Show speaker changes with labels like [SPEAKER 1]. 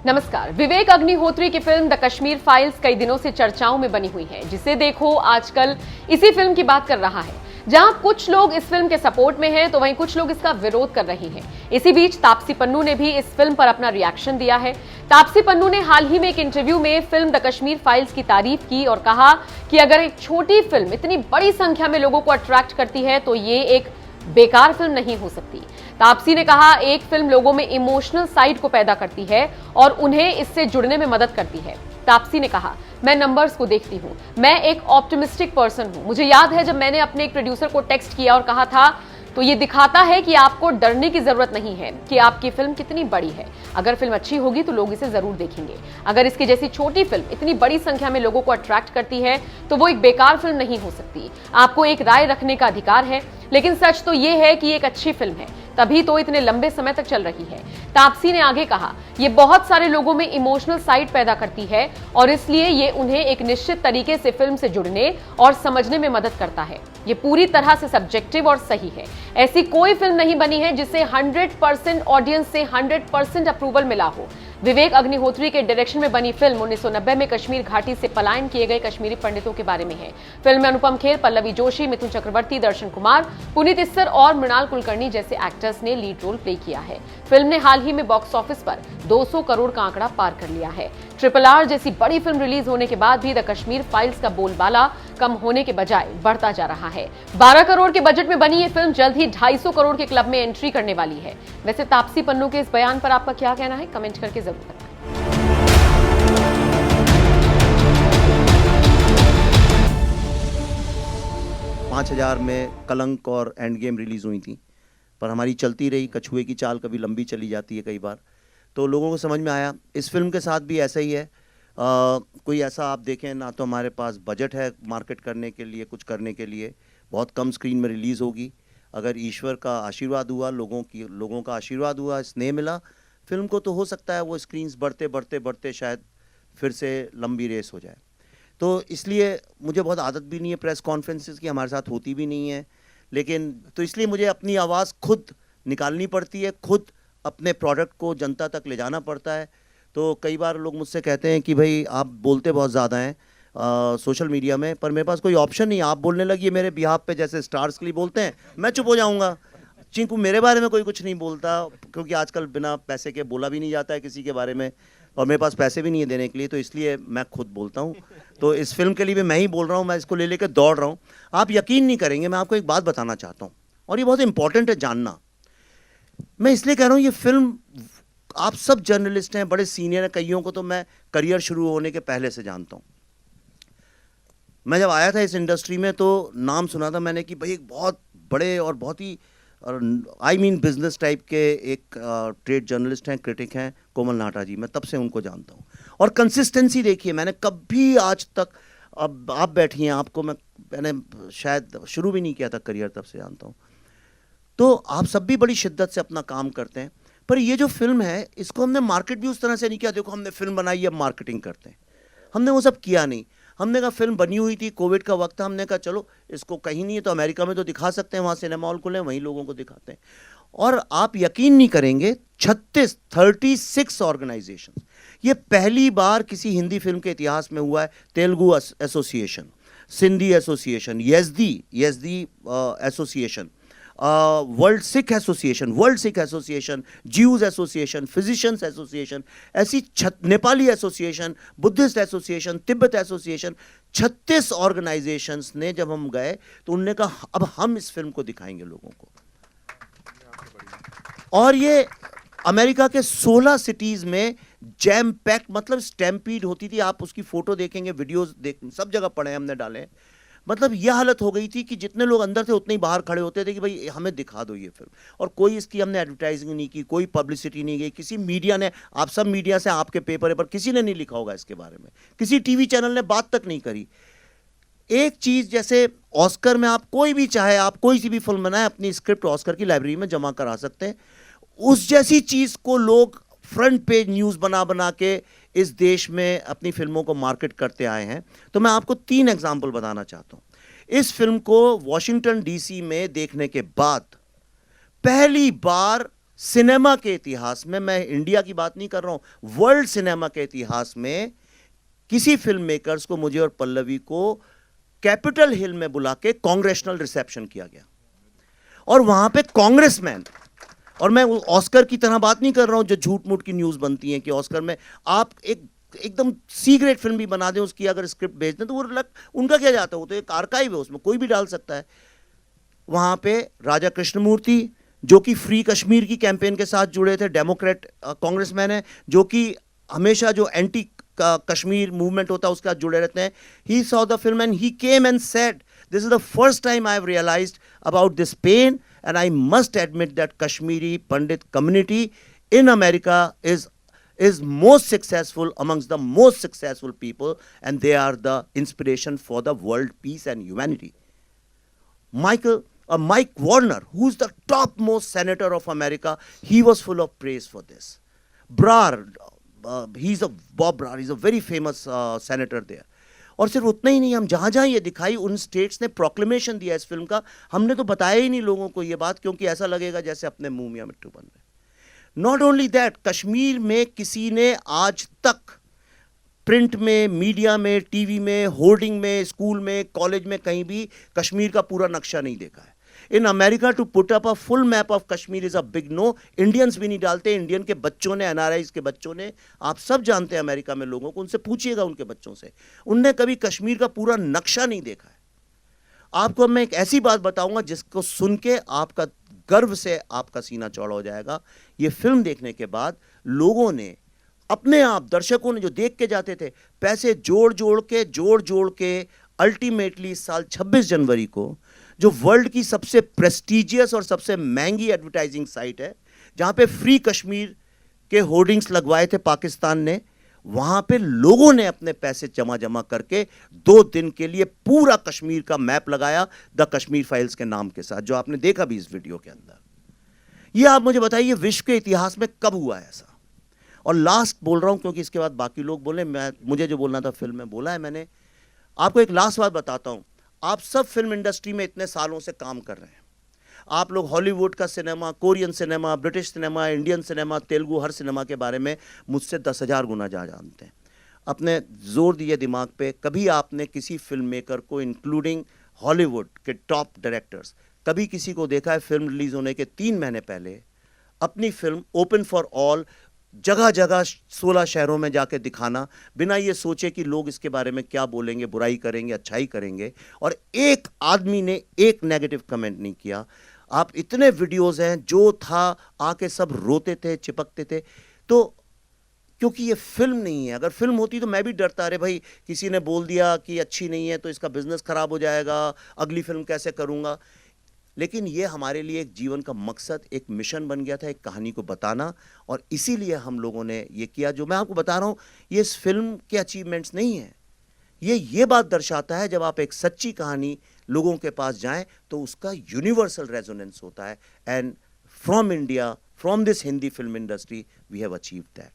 [SPEAKER 1] नमस्कार। विवेक अग्निहोत्री की film the Kashmir files कई दिनों से चर्चाओं में बनी हुई है, जिसे देखो आजकल इसी फिल्म की बात कर रहा है। जहां कुछ लोग इस फिल्म के सपोर्ट में हैं, तो वहीं कुछ लोग इसका विरोध कर रहे हैं। इसी बीच तापसी पन्नू ने भी इस फिल्म पर अपना रिएक्शन दिया है। तापसी पन्नू ने हाल ही में एक इंटरव्यू में फिल्म द कश्मीर फाइल्स की तारीफ की और कहा कि अगर एक छोटी फिल्म इतनी बड़ी संख्या में लोगों को अट्रैक्ट करती है तो ये एक बेकार फिल्म नहीं हो सकती। तापसी ने कहा, एक फिल्म लोगों में इमोशनल साइड को पैदा करती है और उन्हें इससे जुड़ने में मदद करती है। तापसी ने कहा, मैं नंबर्स को देखती हूं, मैं एक ऑप्टिमिस्टिक पर्सन हूं। मुझे याद है जब मैंने अपने एक प्रोड्यूसर को टेक्स्ट किया और कहा था, तो ये दिखाता है कि आपको डरने की जरूरत नहीं है कि आपकी फिल्म कितनी बड़ी है। अगर फिल्म अच्छी होगी तो लोग इसे जरूर देखेंगे। अगर इसकी जैसी छोटी फिल्म इतनी बड़ी संख्या में लोगों को अट्रैक्ट करती है तो वो एक बेकार फिल्म नहीं हो सकती। आपको एक राय रखने का अधिकार है, लेकिन सच तो ये है कि एक अच्छी फिल्म है, तभी तो इतने लंबे समय तक चल रही है। तापसी ने आगे कहा, ये बहुत सारे लोगों में इमोशनल साइड पैदा करती है और इसलिए ये उन्हें एक निश्चित तरीके से फिल्म से जुड़ने और समझने में मदद करता है। ये पूरी तरह से सब्जेक्टिव और सही है। ऐसी कोई फिल्म नहीं बनी है जिसे 100% ऑडियंस से 100% अप्रूवल मिला हो। विवेक अग्निहोत्री के डायरेक्शन में बनी फिल्म 1990 में कश्मीर घाटी से पलायन किए गए कश्मीरी पंडितों के बारे में है। फिल्म में अनुपम खेर, पल्लवी जोशी, मिथुन चक्रवर्ती, दर्शन कुमार, पुनीत इस्सर और मृणाल कुलकर्णी जैसे एक्टर्स ने लीड रोल प्ले किया है। फिल्म ने हाल ही में बॉक्स ऑफिस पर 200 करोड़ का आंकड़ा पार कर लिया है। RRR जैसी बड़ी फिल्म रिलीज होने के बाद भी द कश्मीर फाइल्स का बोलबाला कम होने के बजाय बढ़ता जा रहा है। 12 करोड़ के बजट में बनी ये फिल्म जल्द ही 250 करोड़ के क्लब में एंट्री करने वाली है। वैसे तापसी पन्नू के इस बयान पर आपका क्या कहना है? कमेंट करके जरूर बताएं।
[SPEAKER 2] 5000 में कलंक और एंड गेम रिलीज हुई थी, पर हमारी चलती रही। कछुए की चाल कभी लंबी चली जाती है कई बार, तो लोगों को समझ में आया। इस फिल्म के साथ भी ऐसा ही है। कोई ऐसा आप देखें ना, तो हमारे पास बजट है मार्केट करने के लिए, कुछ करने के लिए। बहुत कम स्क्रीन में रिलीज़ होगी। अगर ईश्वर का आशीर्वाद हुआ, लोगों का आशीर्वाद हुआ, स्नेह मिला फिल्म को, तो हो सकता है वो स्क्रीन्स बढ़ते बढ़ते बढ़ते शायद फिर से लंबी रेस हो जाए। तो इसलिए मुझे बहुत आदत भी नहीं है प्रेस कॉन्फ्रेंसेस की, हमारे साथ होती भी नहीं है, लेकिन तो इसलिए मुझे अपनी आवाज़ खुद निकालनी पड़ती है, खुद अपने प्रोडक्ट को जनता तक ले जाना पड़ता है। तो कई बार लोग मुझसे कहते हैं कि भाई आप बोलते बहुत ज़्यादा हैं सोशल मीडिया में, पर मेरे पास कोई ऑप्शन नहीं है। आप बोलने लगिए मेरे बिहाफ पे, जैसे स्टार्स के लिए बोलते हैं, मैं चुप हो जाऊँगा। चिंकू मेरे बारे में कोई कुछ नहीं बोलता, क्योंकि आजकल बिना पैसे के बोला भी नहीं जाता है किसी के बारे में, और मेरे पास पैसे भी नहीं है देने के लिए, तो इसलिए मैं खुद बोलता हूँ। तो इस फिल्म के लिए भी मैं ही बोल रहा हूँ, मैं इसको ले लेकर दौड़ रहा हूँ। आप यकीन नहीं करेंगे, मैं आपको एक बात बताना चाहता हूँ, और ये बहुत इंपॉर्टेंट है जानना। मैं इसलिए कह रहा हूँ, ये फिल्म, आप सब जर्नलिस्ट हैं, बड़े सीनियर हैं, कईयों को तो मैं करियर शुरू होने के पहले से जानता हूँ। मैं जब आया था इस इंडस्ट्री में तो नाम सुना था मैंने कि भाई एक बहुत बड़े और बहुत ही बिजनेस टाइप के एक ट्रेड जर्नलिस्ट हैं, क्रिटिक हैं, कोमल नाटा जी। मैं तब से उनको जानता हूँ, और कंसिस्टेंसी देखिए, मैंने कभी आज तक, अब आप बैठी हैं, आपको मैंने शायद शुरू भी नहीं किया था करियर, तब से जानता हूँ। तो आप सब भी बड़ी शिद्दत से अपना काम करते हैं, पर ये जो फिल्म है इसको हमने मार्केट भी उस तरह से नहीं किया। देखो हमने फिल्म बनाई, अब मार्केटिंग करते हैं, हमने वो सब किया नहीं। हमने कहा फिल्म बनी हुई थी, कोविड का वक्त था, हमने कहा चलो इसको कहीं नहीं है तो अमेरिका में तो दिखा सकते हैं, वहाँ सिनेमा हॉल खुले, वहीं लोगों को दिखाते हैं। और आप यकीन नहीं करेंगे, 36 ऑर्गेनाइजेशन, ये पहली बार किसी हिंदी फिल्म के इतिहास में हुआ है। Telugu association, Sindhi association, Yazdi association, world Sikh association, Jews association, physicians association, ऐसी Nepali association, Buddhist association, Tibet association, 36 organisations ने जब हम गए तो उनने कहा अब हम इस फिल्म को दिखाएंगे लोगों को। और ये अमेरिका के 16 सिटीज में जैम पैक, मतलब स्टैम्पीड होती थी। आप उसकी फोटो देखेंगे, वीडियोस सब जगह पड़े हैं, हमने डाले। मतलब यह हालत हो गई थी कि जितने लोग अंदर थे उतने ही बाहर खड़े होते थे कि भाई हमें दिखा दो ये फिल्म। और कोई इसकी हमने एडवर्टाइजिंग नहीं की, कोई पब्लिसिटी नहीं गई, किसी मीडिया ने, आप सब मीडिया से, आपके पेपर पर किसी ने नहीं लिखा होगा इसके बारे में, किसी टीवी चैनल ने बात तक नहीं करी। एक चीज़, जैसे ऑस्कर में आप कोई भी चाहे, आप कोई सी भी फिल्म बनाए, अपनी स्क्रिप्ट ऑस्कर की लाइब्रेरी में जमा करा सकते हैं। उस जैसी चीज़ को लोग फ्रंट पेज न्यूज़ बना बना के इस देश में अपनी फिल्मों को मार्केट करते आए हैं। तो मैं आपको 3 एग्जाम्पल बताना चाहता हूँ। इस फिल्म को वॉशिंगटन डीसी में देखने के बाद पहली बार सिनेमा के इतिहास में, मैं इंडिया की बात नहीं कर रहा हूं, वर्ल्ड सिनेमा के इतिहास में किसी फिल्म मेकर्स को, मुझे और पल्लवी को, कैपिटल हिल में बुला के कांग्रेशनल रिसेप्शन किया गया और वहां पे कांग्रेसमैन, और मैं ऑस्कर की तरह बात नहीं कर रहा हूं जो झूठ मूठ की न्यूज बनती है कि ऑस्कर में आप एकदम सी ग्रेड फिल्म भी बना दें, उसकी अगर स्क्रिप्ट भेज दें तो वो उनका क्या जाता है, वो तो एक आर्काइव है, उसमें कोई भी डाल सकता है। वहां पे राजा कृष्णमूर्ति जो कि फ्री कश्मीर की कैंपेन के साथ जुड़े थे, डेमोक्रेट कांग्रेसमैन है, जो कि हमेशा जो एंटी कश्मीर मूवमेंट होता है उसके साथ जुड़े रहते हैं। He saw the film and he came and said, this is the first time I have realised about this pain and I must admit that Kashmiri Pandit community in America is most successful amongst the most successful people, and they are the inspiration for the world peace and humanity. Mike Warner, who's the topmost senator of America, he was full of praise for this. Bob Brar, he's a very famous senator there. और सिर्फ उतना ही नहीं, हम जहाँ जहाँ ये दिखाई उन स्टेट्स ने प्रोक्लेमेशन दिया इस फिल्म का, हमने तो बताया ही नहीं लोगों को ये बात, क्योंकि ऐसा लगेगा जैसे अपने मुंह में मिट्टू बन रहे। नॉट ओनली दैट, कश्मीर में किसी ने आज तक प्रिंट में, मीडिया में, टीवी में, होर्डिंग में, स्कूल में, कॉलेज में, कहीं भी कश्मीर का पूरा नक्शा नहीं देखा है। In America to put up a full map of Kashmir is a big no. Indians भी नहीं डालते, इंडियन के बच्चों ने, एनआरआईज के बच्चों ने, आप सब जानते हैं अमेरिका में लोगों को, उनसे पूछिएगा उनके बच्चों से, उनने कभी कश्मीर का पूरा नक्शा नहीं देखा है। आपको मैं एक ऐसी बात बताऊंगा जिसको सुन के आपका गर्व से आपका सीना चौड़ा हो जाएगा। ये फिल्म देखने के बाद लोगों ने अपने आप, दर्शकों ने जो देख के जाते थे, पैसे जोड़ जोड़ के अल्टीमेटली इस साल 26 जनवरी को, जो वर्ल्ड की सबसे प्रेस्टिजियस और सबसे महंगी एडवर्टाइजिंग साइट है, जहां पे फ्री कश्मीर के होर्डिंग्स लगवाए थे पाकिस्तान ने, वहां पे लोगों ने अपने पैसे जमा करके 2 दिन के लिए पूरा कश्मीर का मैप लगाया, द कश्मीर फाइल्स के नाम के साथ, जो आपने देखा भी इस वीडियो के अंदर। ये आप मुझे बताइए विश्व के इतिहास में कब हुआ है ऐसा? और लास्ट बोल रहा हूं क्योंकि इसके बाद बाकी लोग बोले, मुझे जो बोलना था फिल्म में बोला है मैंने। आपको एक लास्ट बात बताता हूं, आप सब फिल्म इंडस्ट्री में इतने सालों से काम कर रहे हैं, आप लोग हॉलीवुड का cinema, Korean cinema, British cinema, Indian cinema, Telugu, हर सिनेमा के बारे में मुझसे 10,000 गुना जानते हैं। अपने जोर दिए दिमाग पे, कभी आपने किसी फिल्म मेकर को, इंक्लूडिंग हॉलीवुड के टॉप डायरेक्टर्स, कभी किसी को देखा है फिल्म रिलीज होने के 3 महीने पहले अपनी फिल्म ओपन फॉर ऑल जगह जगह 16 शहरों में जाके दिखाना, बिना ये सोचे कि लोग इसके बारे में क्या बोलेंगे, बुराई करेंगे, अच्छाई करेंगे, और एक आदमी ने एक नेगेटिव कमेंट नहीं किया? आप इतने वीडियोस हैं, जो था आके सब रोते थे, चिपकते थे। तो क्योंकि ये फिल्म नहीं है, अगर फिल्म होती तो मैं भी डरता, अरे भाई किसी ने बोल दिया कि अच्छी नहीं है तो इसका बिजनेस खराब हो जाएगा, अगली फिल्म कैसे करूंगा। लेकिन ये हमारे लिए एक जीवन का मकसद, एक मिशन बन गया था, एक कहानी को बताना, और इसीलिए हम लोगों ने ये किया। जो मैं आपको बता रहा हूँ, ये इस फिल्म के अचीवमेंट्स नहीं है, ये बात दर्शाता है जब आप एक सच्ची कहानी लोगों के पास जाएं तो उसका यूनिवर्सल रेजोनेंस होता है। And from India, from this Hindi film industry, we have achieved that.